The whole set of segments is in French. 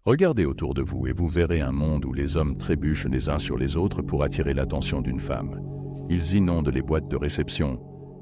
Regardez autour de vous et vous verrez un monde où les hommes trébuchent les uns sur les autres pour attirer l'attention d'une femme. Ils inondent les boîtes de réception,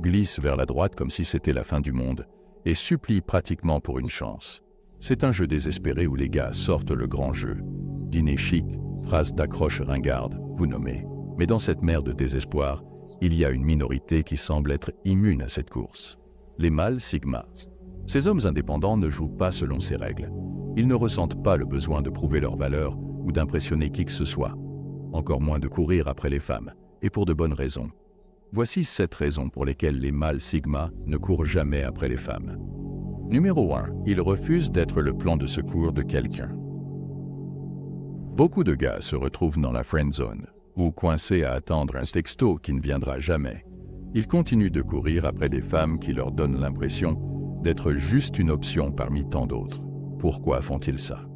glissent vers la droite comme si c'était la fin du monde, et supplient pratiquement pour une chance. C'est un jeu désespéré où les gars sortent le grand jeu. Dîner chic, phrases d'accroche ringarde, vous nommez. Mais dans cette mer de désespoir, il y a une minorité qui semble être immune à cette course. Les mâles Sigma. Ces hommes indépendants ne jouent pas selon ces règles. Ils ne ressentent pas le besoin de prouver leur valeur ou d'impressionner qui que ce soit. Encore moins de courir après les femmes, et pour de bonnes raisons. Voici 7 raisons pour lesquelles les mâles Sigma ne courent jamais après les femmes. Numéro 1. Ils refusent d'être le plan de secours de quelqu'un. Beaucoup de gars se retrouvent dans la friend zone, ou coincés à attendre un texto qui ne viendra jamais. Ils continuent de courir après des femmes qui leur donnent l'impression d'être juste une option parmi tant d'autres. Pourquoi font-ils ça?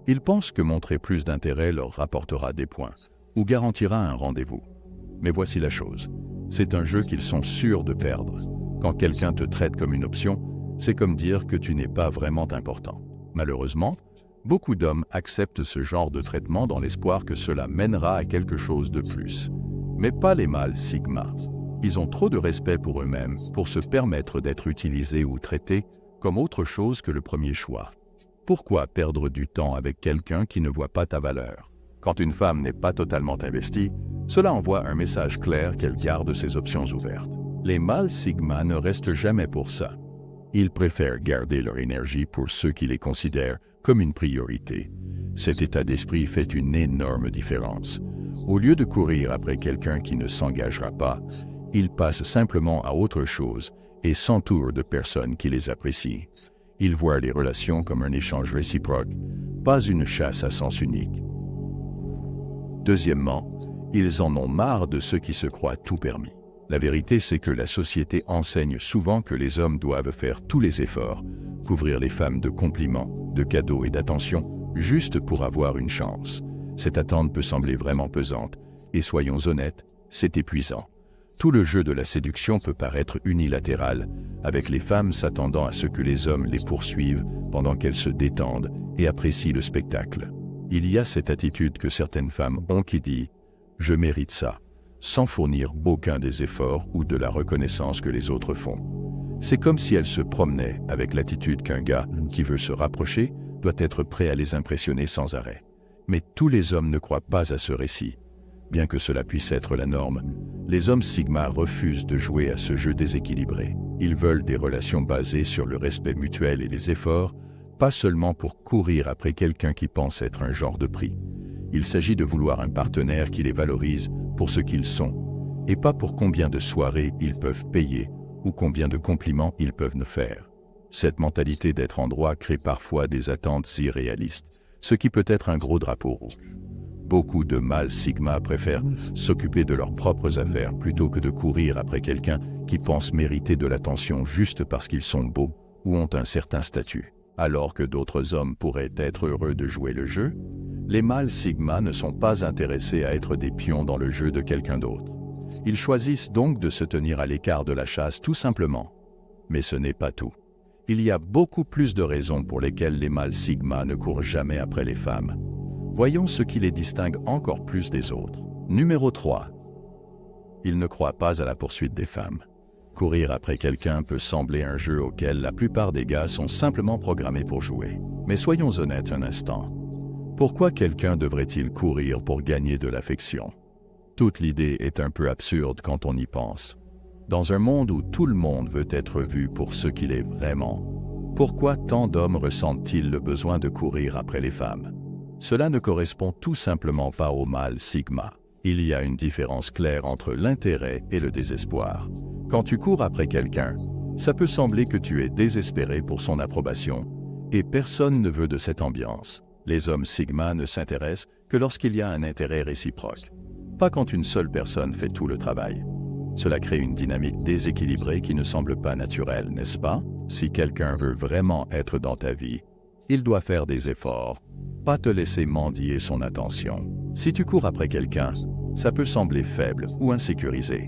Ils pensent que montrer plus d'intérêt leur rapportera des points, ou garantira un rendez-vous. Mais voici la chose, c'est un jeu qu'ils sont sûrs de perdre. Quand quelqu'un te traite comme une option, c'est comme dire que tu n'es pas vraiment important. Malheureusement, beaucoup d'hommes acceptent ce genre de traitement dans l'espoir que cela mènera à quelque chose de plus. Mais pas les mâles Sigma. Ils ont trop de respect pour eux-mêmes pour se permettre d'être utilisés ou traités comme autre chose que le premier choix. Pourquoi perdre du temps avec quelqu'un qui ne voit pas ta valeur? Quand une femme n'est pas totalement investie, cela envoie un message clair qu'elle garde ses options ouvertes. Les mâles Sigma ne restent jamais pour ça. Ils préfèrent garder leur énergie pour ceux qui les considèrent comme une priorité. Cet état d'esprit fait une énorme différence. Au lieu de courir après quelqu'un qui ne s'engagera pas, ils passent simplement à autre chose et s'entourent de personnes qui les apprécient. Ils voient les relations comme un échange réciproque, pas une chasse à sens unique. Deuxièmement, ils en ont marre de ceux qui se croient tout permis. La vérité, c'est que la société enseigne souvent que les hommes doivent faire tous les efforts, couvrir les femmes de compliments, de cadeaux et d'attention, juste pour avoir une chance. Cette attente peut sembler vraiment pesante, et soyons honnêtes, c'est épuisant. Tout le jeu de la séduction peut paraître unilatéral, avec les femmes s'attendant à ce que les hommes les poursuivent pendant qu'elles se détendent et apprécient le spectacle. Il y a cette attitude que certaines femmes ont qui dit « je mérite ça », sans fournir aucun des efforts ou de la reconnaissance que les autres font. C'est comme si elles se promenaient avec l'attitude qu'un gars qui veut se rapprocher doit être prêt à les impressionner sans arrêt. Mais tous les hommes ne croient pas à ce récit. Bien que cela puisse être la norme, les hommes Sigma refusent de jouer à ce jeu déséquilibré. Ils veulent des relations basées sur le respect mutuel et les efforts, pas seulement pour courir après quelqu'un qui pense être un genre de prix. Il s'agit de vouloir un partenaire qui les valorise pour ce qu'ils sont, et pas pour combien de soirées ils peuvent payer ou combien de compliments ils peuvent nous faire. Cette mentalité d'être en droit crée parfois des attentes irréalistes, ce qui peut être un gros drapeau rouge. Beaucoup de mâles Sigma préfèrent s'occuper de leurs propres affaires plutôt que de courir après quelqu'un qui pense mériter de l'attention juste parce qu'ils sont beaux ou ont un certain statut. Alors que d'autres hommes pourraient être heureux de jouer le jeu, les mâles Sigma ne sont pas intéressés à être des pions dans le jeu de quelqu'un d'autre. Ils choisissent donc de se tenir à l'écart de la chasse tout simplement. Mais ce n'est pas tout. Il y a beaucoup plus de raisons pour lesquelles les mâles Sigma ne courent jamais après les femmes. Voyons ce qui les distingue encore plus des autres. Numéro 3. Ils ne croient pas à la poursuite des femmes. Courir après quelqu'un peut sembler un jeu auquel la plupart des gars sont simplement programmés pour jouer. Mais soyons honnêtes un instant. Pourquoi quelqu'un devrait-il courir pour gagner de l'affection? Toute l'idée est un peu absurde quand on y pense. Dans un monde où tout le monde veut être vu pour ce qu'il est vraiment, pourquoi tant d'hommes ressentent-ils le besoin de courir après les femmes? Cela ne correspond tout simplement pas au mâle Sigma. Il y a une différence claire entre l'intérêt et le désespoir. Quand tu cours après quelqu'un, ça peut sembler que tu es désespéré pour son approbation, et personne ne veut de cette ambiance. Les hommes Sigma ne s'intéressent que lorsqu'il y a un intérêt réciproque, pas quand une seule personne fait tout le travail. Cela crée une dynamique déséquilibrée qui ne semble pas naturelle, n'est-ce pas? Si quelqu'un veut vraiment être dans ta vie, il doit faire des efforts, pas te laisser mendier son attention. Si tu cours après quelqu'un, ça peut sembler faible ou insécurisé.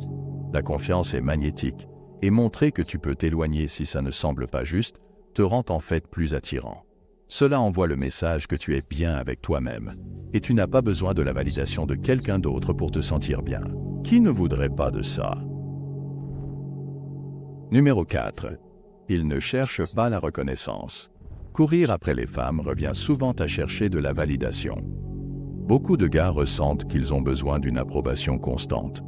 La confiance est magnétique, et montrer que tu peux t'éloigner si ça ne semble pas juste, te rend en fait plus attirant. Cela envoie le message que tu es bien avec toi-même et tu n'as pas besoin de la validation de quelqu'un d'autre pour te sentir bien. Qui ne voudrait pas de ça? Numéro 4. Il ne cherche pas la reconnaissance. Courir après les femmes revient souvent à chercher de la validation. Beaucoup de gars ressentent qu'ils ont besoin d'une approbation constante,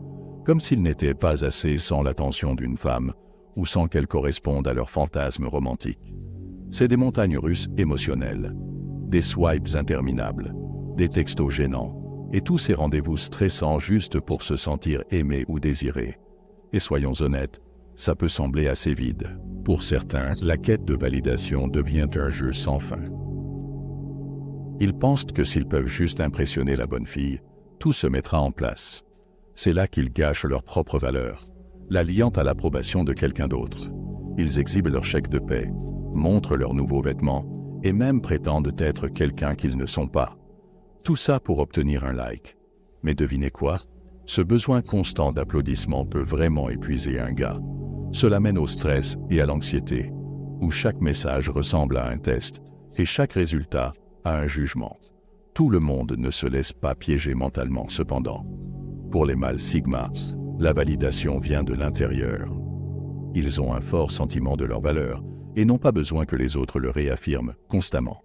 comme s'ils n'étaient pas assez sans l'attention d'une femme ou sans qu'elle corresponde à leurs fantasmes romantiques. C'est des montagnes russes émotionnelles, des swipes interminables, des textos gênants, et tous ces rendez-vous stressants juste pour se sentir aimé ou désiré. Et soyons honnêtes, ça peut sembler assez vide. Pour certains, la quête de validation devient un jeu sans fin. Ils pensent que s'ils peuvent juste impressionner la bonne fille, tout se mettra en place. C'est là qu'ils gâchent leur propre valeur, la liant à l'approbation de quelqu'un d'autre. Ils exhibent leur chèque de paie, montrent leurs nouveaux vêtements et même prétendent être quelqu'un qu'ils ne sont pas. Tout ça pour obtenir un like. Mais devinez quoi? Ce besoin constant d'applaudissements peut vraiment épuiser un gars. Cela mène au stress et à l'anxiété, où chaque message ressemble à un test et chaque résultat à un jugement. Tout le monde ne se laisse pas piéger mentalement cependant. Pour les mâles sigma, la validation vient de l'intérieur. Ils ont un fort sentiment de leur valeur et n'ont pas besoin que les autres le réaffirment constamment.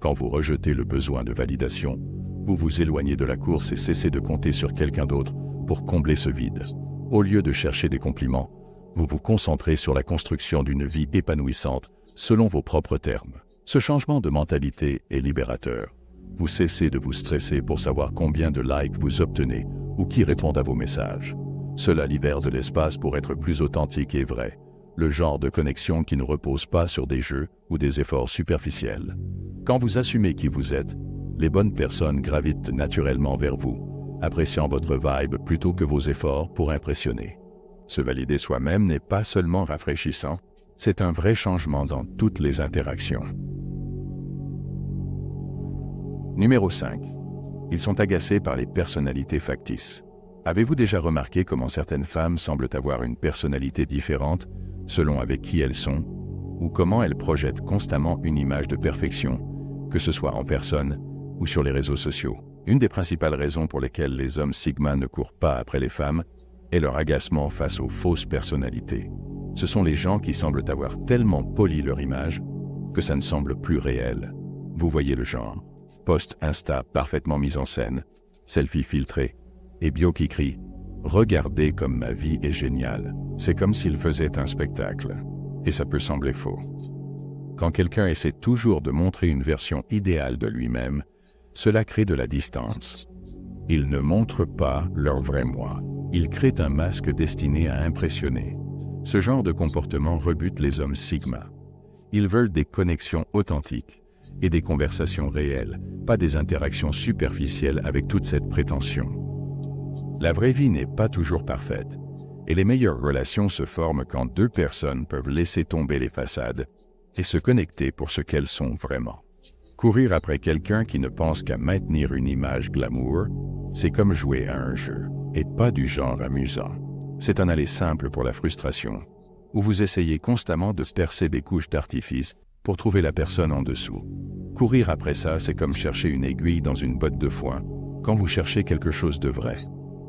Quand vous rejetez le besoin de validation, vous vous éloignez de la course et cessez de compter sur quelqu'un d'autre pour combler ce vide. Au lieu de chercher des compliments, vous vous concentrez sur la construction d'une vie épanouissante selon vos propres termes. Ce changement de mentalité est libérateur. Vous cessez de vous stresser pour savoir combien de likes vous obtenez ou qui répondent à vos messages. Cela libère de l'espace pour être plus authentique et vrai, le genre de connexion qui ne repose pas sur des jeux ou des efforts superficiels. Quand vous assumez qui vous êtes, les bonnes personnes gravitent naturellement vers vous, appréciant votre vibe plutôt que vos efforts pour impressionner. Se valider soi-même n'est pas seulement rafraîchissant, c'est un vrai changement dans toutes les interactions. Numéro 5. Ils sont agacés par les personnalités factices. Avez-vous déjà remarqué comment certaines femmes semblent avoir une personnalité différente selon avec qui elles sont, ou comment elles projettent constamment une image de perfection, que ce soit en personne ou sur les réseaux sociaux? Une des principales raisons pour lesquelles les hommes sigma ne courent pas après les femmes est leur agacement face aux fausses personnalités. Ce sont les gens qui semblent avoir tellement poli leur image que ça ne semble plus réel. Vous voyez le genre. Post Insta parfaitement mis en scène, selfie filtré, et bio qui crie « Regardez comme ma vie est géniale ». C'est comme s'il faisait un spectacle. Et ça peut sembler faux. Quand quelqu'un essaie toujours de montrer une version idéale de lui-même, cela crée de la distance. Ils ne montrent pas leur vrai moi. Ils créent un masque destiné à impressionner. Ce genre de comportement rebute les hommes sigma. Ils veulent des connexions authentiques et des conversations réelles, pas des interactions superficielles avec toute cette prétention. La vraie vie n'est pas toujours parfaite, et les meilleures relations se forment quand deux personnes peuvent laisser tomber les façades et se connecter pour ce qu'elles sont vraiment. Courir après quelqu'un qui ne pense qu'à maintenir une image glamour, c'est comme jouer à un jeu, et pas du genre amusant. C'est un aller simple pour la frustration, où vous essayez constamment de percer des couches d'artifice pour trouver la personne en dessous. Courir après ça, c'est comme chercher une aiguille dans une botte de foin, quand vous cherchez quelque chose de vrai.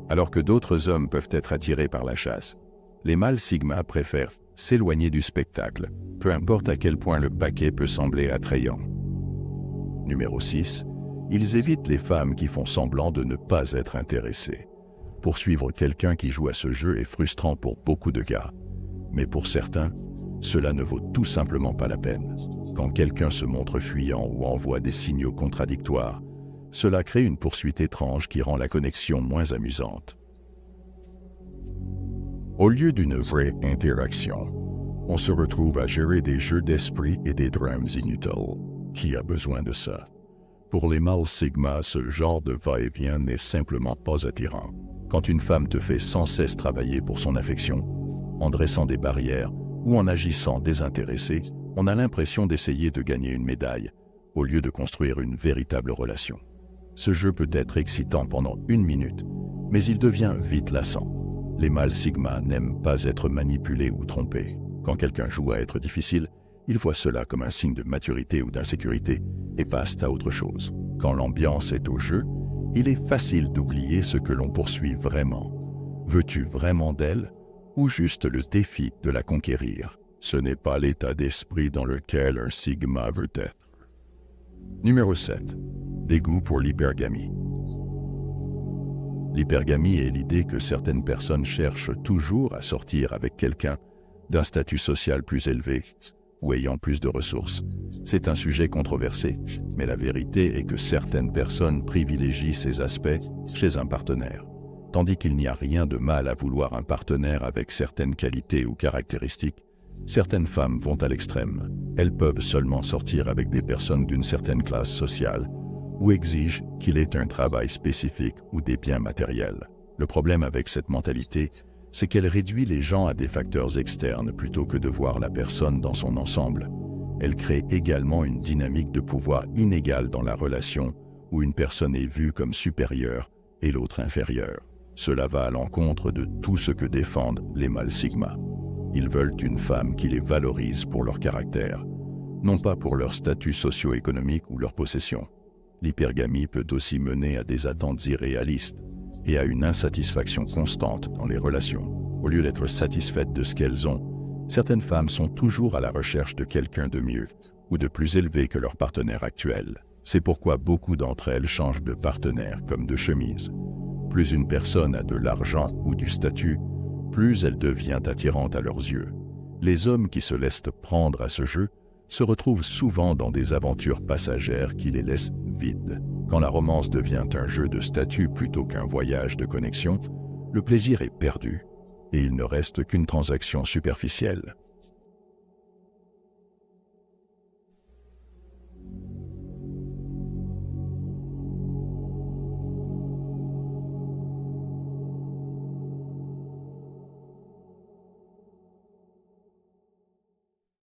Alors que d'autres hommes peuvent être attirés par la chasse, les mâles sigma préfèrent s'éloigner du spectacle, peu importe à quel point le paquet peut sembler attrayant. Numéro 6. Ils évitent les femmes qui font semblant de ne pas être intéressées. Poursuivre quelqu'un qui joue à ce jeu est frustrant pour beaucoup de gars. Mais pour certains, cela ne vaut tout simplement pas la peine. Quand quelqu'un se montre fuyant ou envoie des signaux contradictoires, cela crée une poursuite étrange qui rend la connexion moins amusante. Au lieu d'une vraie interaction, on se retrouve à gérer des jeux d'esprit et des drames inutiles. Qui a besoin de ça? Pour les mâles sigma, ce genre de va-et-vient n'est simplement pas attirant. Quand une femme te fait sans cesse travailler pour son affection, en dressant des barrières ou en agissant désintéressé, on a l'impression d'essayer de gagner une médaille, au lieu de construire une véritable relation. Ce jeu peut être excitant pendant 1 minute, mais il devient vite lassant. Les mâles sigma n'aiment pas être manipulés ou trompés. Quand quelqu'un joue à être difficile, Ils voient cela comme un signe de maturité ou d'insécurité et passent à autre chose. Quand l'ambiance est au jeu, il est facile d'oublier ce que l'on poursuit vraiment. Veux-tu vraiment d'elle ou juste le défi de la conquérir? Ce n'est pas l'état d'esprit dans lequel un sigma veut être. Numéro 7. Dégoût pour l'hypergamie. L'hypergamie est l'idée que certaines personnes cherchent toujours à sortir avec quelqu'un d'un statut social plus élevé ou ayant plus de ressources. C'est un sujet controversé, mais la vérité est que certaines personnes privilégient ces aspects chez un partenaire, tandis qu'il n'y a rien de mal à vouloir un partenaire avec certaines qualités ou caractéristiques. Certaines femmes vont à l'extrême. Elles peuvent seulement sortir avec des personnes d'une certaine classe sociale ou exigent qu'il ait un travail spécifique ou des biens matériels. Le problème avec cette mentalité, c'est qu'elle réduit les gens à des facteurs externes plutôt que de voir la personne dans son ensemble. Elle crée également une dynamique de pouvoir inégale dans la relation où une personne est vue comme supérieure et l'autre inférieure. Cela va à l'encontre de tout ce que défendent les mâles sigma. Ils veulent une femme qui les valorise pour leur caractère, non pas pour leur statut socio-économique ou leur possession. L'hypergamie peut aussi mener à des attentes irréalistes et à une insatisfaction constante dans les relations. Au lieu d'être satisfaites de ce qu'elles ont, certaines femmes sont toujours à la recherche de quelqu'un de mieux ou de plus élevé que leur partenaire actuel. C'est pourquoi beaucoup d'entre elles changent de partenaire comme de chemise. Plus une personne a de l'argent ou du statut, plus elle devient attirante à leurs yeux. Les hommes qui se laissent prendre à ce jeu se retrouvent souvent dans des aventures passagères qui les laissent vides. Quand la romance devient un jeu de statut plutôt qu'un voyage de connexion, le plaisir est perdu et il ne reste qu'une transaction superficielle.